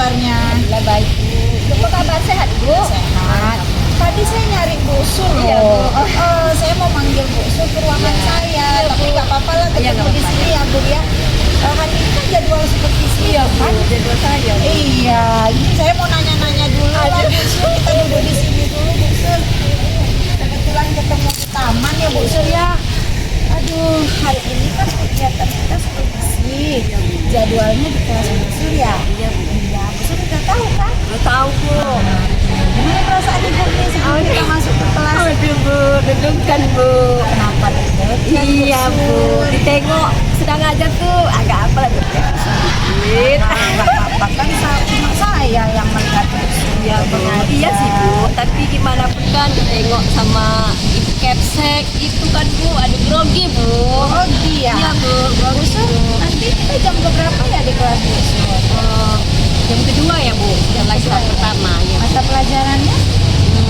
kabarnya? Alhamdulillah baik Bu. Apa kabar, sehat Bu? Sehat. Tadi saya nyari Bu Sur Iya, loh. Bu. Saya mau manggil Bu Sur ke ruangan saya, tapi nggak apa-apa lah Iya, ketemu nggak di apa-apa. sini ya Bu ya. Hari ini kan jadwal seperti Iya sini Bu, kan? jadwal saya Bu. Iya, ini saya mau nanya-nanya dulu lah Bu Sur. Kita duduk di sini dulu Bu Sur. Kebetulan ketemu di taman ya Bu Sur ya. Aduh, hari ini kan kegiatan kita supervisi. Jadwalnya di kelas Bu Sur ya. Iya Bu. Iya, Bu Sur udah tahu kan? Udah tahu Bu. Gimana perasaan ibu nih sebelum kita masuk ke kelas? Aduh Bu, deg-degan Bu. Kenapa deg-degan, Iya Bu, Sur? ditengok sedang aja tuh agak apa lah deg-degan sedikit. Nggak apa-apa kan cuma saya yang melihat Bu Sur. Iya Bu, iya sih Bu, tapi gimana pun kan tengok sama Ibu Kepsek itu kan Bu, aduh grogi Bu. Oh iya. Iya Bu, Bu grogi Sur, Bu. nanti kita jam berapa ya di kelas Bu Sur? Jam kedua ya Bu, setelah istirahat pertama ya. Mata pelajarannya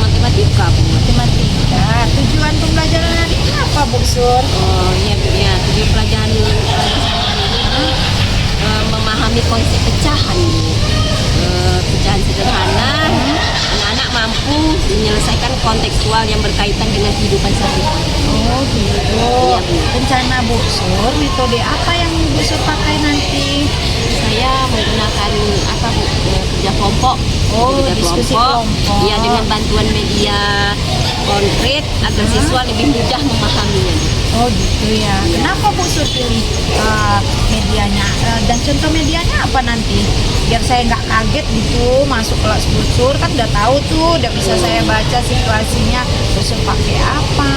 Matematika Bu. matematika. Tujuan pembelajaran hari ini apa Bu Sur? Oh iya Bu ya, tujuan pelajaran hari ini memahami konsep pecahan Bu. Pecahan sederhana, anak-anak mampu menyelesaikan kontekstual yang berkaitan dengan kehidupan sehari-hari. Oh gitu. Iya, Bu. Rencana Bu Sur, metode apa yang Bu Sur pakai nanti? Saya menggunakan apa Bu? Kerja kelompok. Oh, Kerja diskusi kelompok. Iya, dengan bantuan media konkret agar siswa lebih mudah memahaminya. Oh gitu ya. Kenapa Bu Sur pilih medianya? Dan contoh medianya apa nanti? Biar saya nggak kaget gitu masuk kelas Bu Sur, kan udah tahu tuh, udah bisa saya baca situasinya. Bu Sur pakai apa?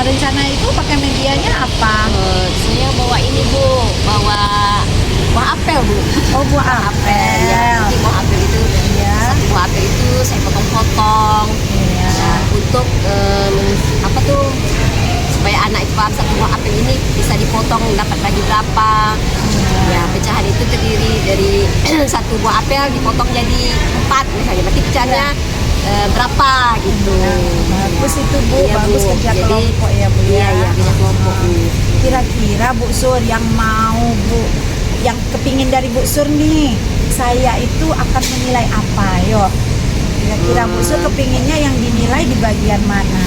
Rencana itu pakai medianya apa? Saya bawa ini Bu, bawa buah apel Bu. Oh buah apel. Ya, jadi buah apel itu, Iya. satu buah apel itu saya potong-potong. Iya. Nah, untuk apa tuh supaya anak itu paham satu buah apel ini bisa dipotong dapat bagi berapa. Ya, pecahan itu terdiri dari satu buah apel dipotong jadi 4 misalnya, berarti pecahannya berapa gitu. Bagus itu Bu, Iya, bagus Bu. kerja Jadi, kelompok ya Bu Iya, ya. iya, kerja kelompok Bu. Kira-kira Bu Sur yang mau Bu, yang kepingin dari Bu Sur nih, saya itu akan menilai apa? Yo, kira-kira Bu Sur kepinginnya yang dinilai di bagian mana?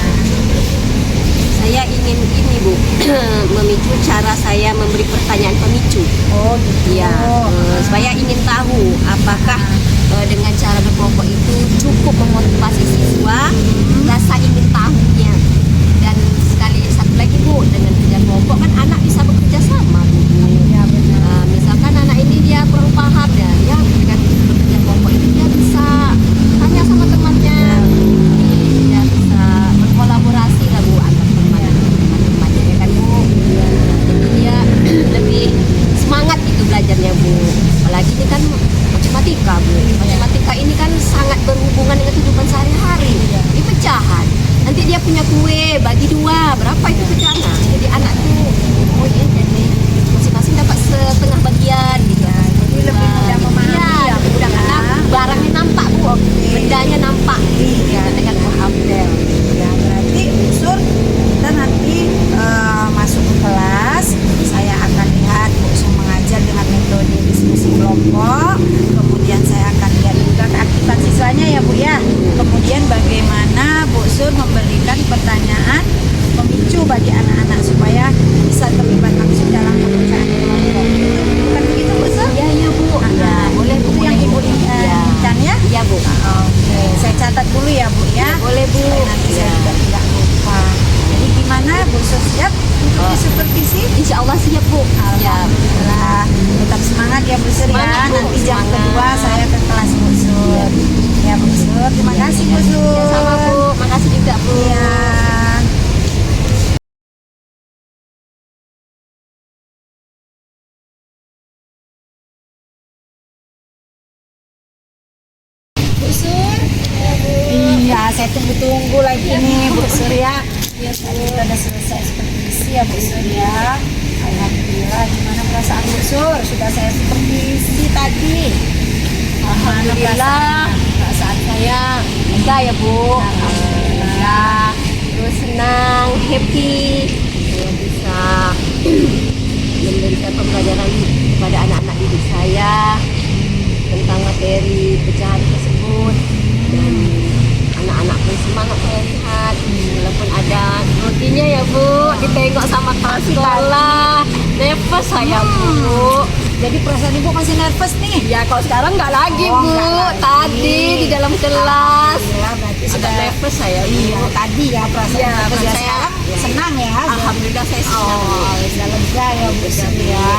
Saya ingin ini Bu, memicu cara saya memberi pertanyaan pemicu. Oh gitu. Ya, saya ingin tahu apakah dengan cara berkelompok itu cukup memotivasi siswa rasa ingin tahunya. Dan satu lagi Bu, dengan kerja kelompok kan anak bisa bekerja sama Bu. Ya benar. Misalkan anak ini dia kurang paham ya, dengan bekerja kelompok itu dia bisa tanya sama temannya, dia bisa berkolaborasi lah Bu antar teman-temannya ya kan Bu. Jadi dia lebih semangat gitu belajarnya Bu. Apalagi ini kan matematika Bu. Matematika ini kan sangat berhubungan dengan kehidupan sehari-hari. Ini pecahan. Nanti dia punya kue bagi 2, berapa itu pecahan? Jadi anak tuh oh ya, jadi masing-masing dapat setengah bagian gitu. Jadi lebih mudah memahami Iya, ya Bu mudah ya. karena barangnya nampak Bu. Bendanya nampak. Iya. Gitu, dengan buah apel. Ya berarti Bu Sur, kita nanti masuk ke kelas, saya akan lihat Bu Sur mengajar dengan metode diskusi kelompok, kemudian saya akan lihat juga keaktifan siswanya ya Bu ya. Kemudian bagaimana Bu Sur memberikan pertanyaan pemicu bagi anak-anak supaya bisa terlibat langsung dalam pekerjaan kelompok. Bukan begitu Bu Sur? Iya, iya Bu. Ya, boleh Bu. Itu yang boleh, Ibu Bu. Iya. inginkan ya? Iya Bu. Oke, saya catat dulu ya Bu ya. Boleh Bu. Supaya nanti saya Ya. juga tidak lupa. Jadi gimana Bu Sur, siap untuk disupervisi? Insya Allah siap Bu. Ya. Alhamdulillah. Tetap semangat ya Bu Sur ya. Semangat, Bu. Nanti jam Semangat. kedua saya ke kelas Bu Sur. Ya Bu Sur, terima kasih Bu Sur. Ya, sama Bu. Makasih juga Bu. Iya. Bu Sur. Iya, saya tunggu-tunggu lagi nih Bu Sur ya. Ya, tadi kita udah selesai supervisi ya Bu Sur ya. Alhamdulillah, gimana perasaan Bu Sur? Sudah saya supervisi tadi. Alhamdulillah. Perasaan saya lega ya Bu. Alhamdulillah. Terus senang, happy. Saya bisa memberikan pembelajaran kepada anak-anak didik saya tentang materi pecahan tersebut, dan anak-anak pun semangat saya lihat, walaupun ada groginya ya Bu, ditengok sama kelas sekolah, nervous saya Bu. Jadi perasaan ibu masih nervous nih. Ya kalau sekarang nggak lagi Oh, Bu, nggak lagi. tadi di dalam kelas Ya berarti agak sudah nervous saya Bu. iya tadi ya perasaan Iya, nervous ya. saya- Sekarang iya. senang ya. Alhamdulillah saya senang Bu. Oh, sudah lega ya Bu Sri ya.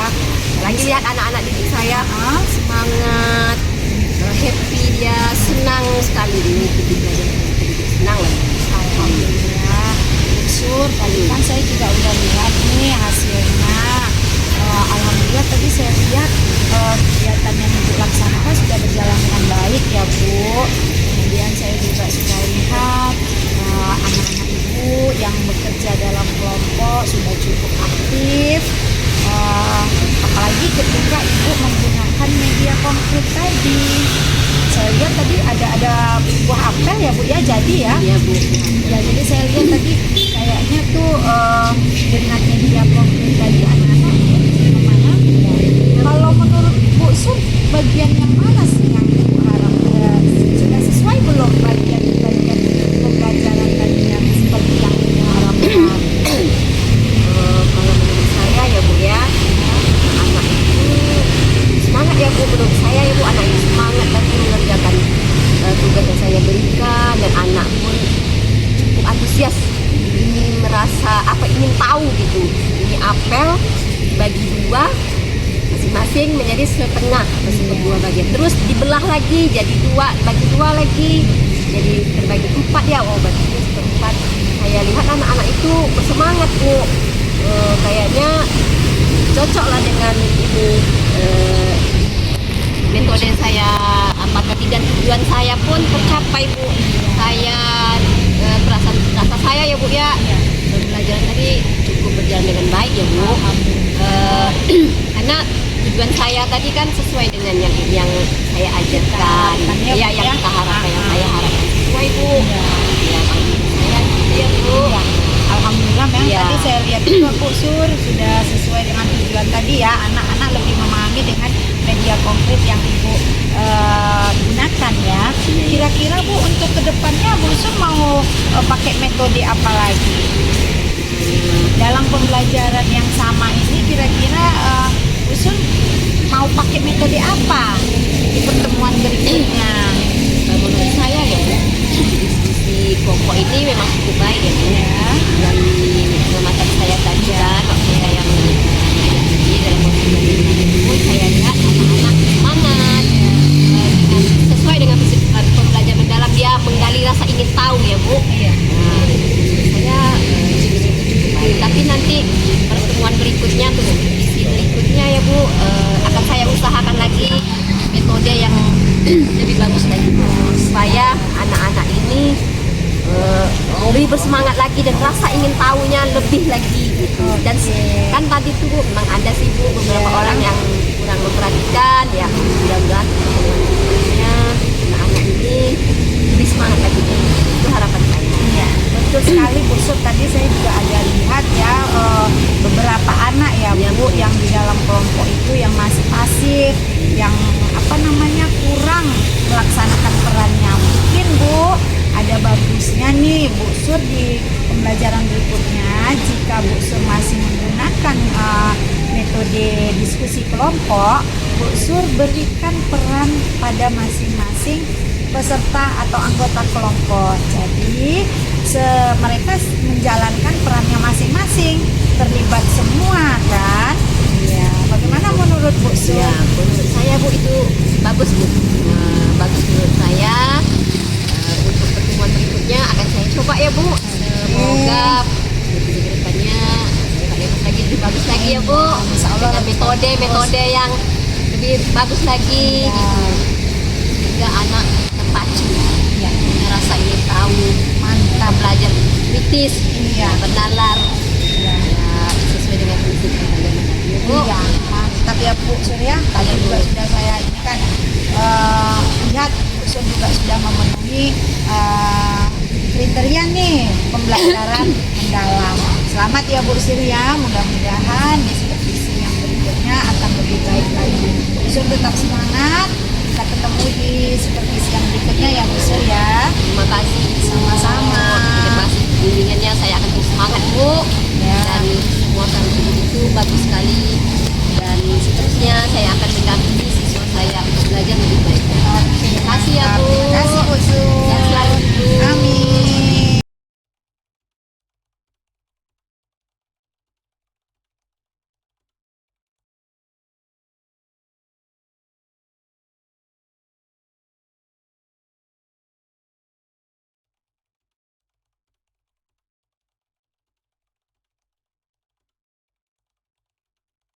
Lagi lihat anak-anak didik saya Ah, semangat, happy, dia senang sekali mengikuti pelajaran pendidik, senang lagi. Alhamdulillah. Sur, tadi kan saya juga udah lihat nih hasilnya. Alhamdulillah tadi saya lihat kegiatan yang Ibu laksanakan sudah berjalan dengan baik ya Bu. Kemudian saya juga sudah lihat anak-anak Ibu yang bekerja dalam kelompok sudah cukup aktif. Apalagi ketika Ibu menggunakan media konkret tadi. Saya lihat tadi ada buah apel ya Bu ya, jadi ya. Iya Bu. Ya, jadi saya lihat tadi kayaknya tuh dengan media konkret tadi anak-anak kemana? Kalau menurut Bu Sun, bagian yang mana sih yang Ibu harap sudah sesuai belum bagian-bagian pembelajaran tadi yang seperti yang Ibu harapkan? Kalau menurut saya ya Bu ya, anak itu semangat ya Bu, menurut saya ya Bu, anak itu semangat tadi mengerjakan tugas yang saya berikan, dan anak pun cukup antusias, ingin merasa ingin tahu gitu. Ini apel bagi dua, masing-masing menjadi setengah atau seperdua bagian, terus dibelah lagi jadi dua, bagi dua lagi jadi terbagi empat ya, berarti seperempat. Saya lihat anak-anak itu bersemangat Bu. Kayaknya cocok lah dengan ini metode saya, tadi, dan tujuan saya pun tercapai Bu. Saya rasa saya ya Bu ya, pembelajaran tadi cukup berjalan dengan baik ya Bu. Karena tujuan saya tadi kan sesuai dengan yang saya ajarkan, Harapannya, ya Bu, yang ya. kita harapkan, yang saya harapkan sesuai Bu. Ya, saya gitu ya Bu. Iya. Alhamdulillah memang Iya. tadi saya lihat juga Bu Sur sudah sesuai dengan tujuan tadi ya, anak-anak lebih memahami dengan media konkret yang Ibu gunakan ya. Kira-kira Bu untuk kedepannya Bu Sur mau pakai metode apa lagi? Dalam pembelajaran yang sama ini kira-kira Bu Sur mau pakai metode apa di pertemuan berikutnya? Menurut saya ya Bu, diskusi kelompok ini memang cukup baik ya Bu. Ya. Dari pengamatan saya tadi kan, waktu saya meneliti dalam pembelajaran itu, saya lihat anak-anak semangat, dengan sesuai dengan prinsip pembelajaran mendalam, dia menggali rasa ingin tahu ya Bu. Iya. Saya baik. Tapi nanti pertemuan berikutnya, tuh diskusi berikutnya ya Bu, akan saya usahakan lagi metode yang lebih bagus lagi Bu, supaya anak-anak ini lebih bersemangat lagi dan rasa ingin tahunya lebih lagi gitu. Dan kan tadi tuh Bu, memang ada sih Bu beberapa orang yang kurang memperhatikan ya. Mudah-mudahan pertemuan-pertemuannya anak-anak ini lebih semangat lagi Bu. Itu harapan saya. Iya, betul sekali Bu Sur. Tadi saya juga ada lihat ya beberapa anak ya Bu yang di dalam kelompok itu yang masih pasif, yang kurang melaksanakan perannya. Mungkin Bu ada bagusnya nih Bu Sur di pembelajaran berikutnya, jika Bu Sur masih menggunakan metode diskusi kelompok, Bu Sur berikan peran pada masing-masing peserta atau anggota kelompok. Jadi mereka menjalankan perannya masing-masing, terlibat semua kan? Ya, bagaimana menurut Bu Sur? Ya, menurut saya Bu itu bagus Bu. Bagus menurut saya. Untuk pertemuan berikutnya akan saya coba ya Bu. Semoga di depannya lebih bagus lagi ya Bu. Insya Allah Dengan metode yang lebih bagus lagi. Ya. Sehingga anak terpacu. Ya. Punya rasa ingin tahu. Mantap. Belajar kritis. Iya. Bernalar. Ya. Sesuai dengan prinsip pembelajaran tadi ya Bu. Iya, mantap ya Bu Sur ya. Tadi juga sudah saya ikan lihat Bu Sur juga sudah memenuhi kriteria nih pembelajaran mendalam. Selamat ya Bu Sur ya. Mudah-mudahan diskusi yang berikutnya akan lebih baik lagi. Bu Sur tetap semangat. Kita kita ketemu di supervisi yang berikutnya ya Bu Sur ya. Terima kasih Bu. Sama-sama. Terima kasih bimbingannya, saya akan terus semangat Bu. Ya. Dan semua kan itu bagus sekali. Dan seterusnya saya akan mendampingi siswa saya untuk belajar lebih baik. Oke. Terima kasih ya Bu. Terima kasih Bu